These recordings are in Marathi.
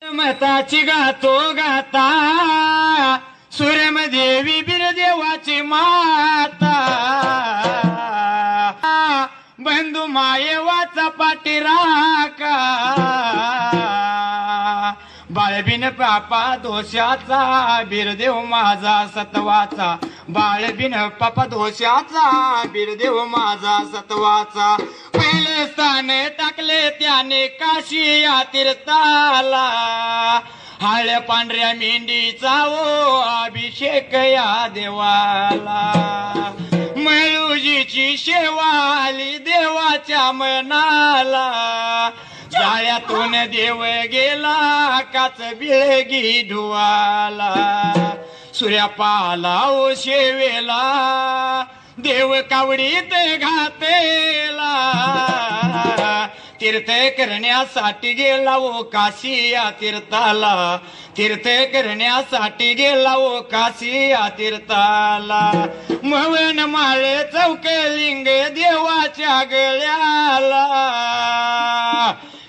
मताची गातो गाता सूर्यमदेवी बिरदेवाची माता बंधू मायेवाचा पाठीराखा बाळबिन पापा दोषाचा बिरदेव माझा सत्वाचा बाळबिन पापा दोषाचा बिरदेव माझा सत्वाचा पहिले स्थान टाकले त्याने काशी या तीर्थाला हाळ्या पांढऱ्या मेंढीचा ओ अभिषेक या देवाला मळूजीची शेवाली देवाच्या मनाला जाळ्यातून देव गेला काच बिळगी धुवाला सूर्यापाला ओ शेवेला देव कावडीत घातेला तीर्थ करण्यासाठी गेला ओ काशी या तीर्थाला तीर्थ करण्यासाठी गेला ओ काशी या तीर्थाला मवन माळे चौकलिंग देवाच्या गळ्याला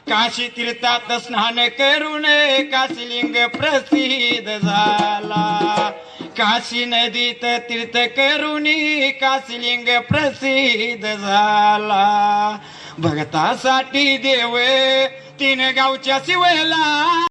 काशी तीर्थात स्नान करून काशीलिंग प्रसिद्ध झाला काशी नदीत तीर्थ करुणी काशीलिंग प्रसिद्ध झाला भगतासाठी देव तीन गावच्या शिवला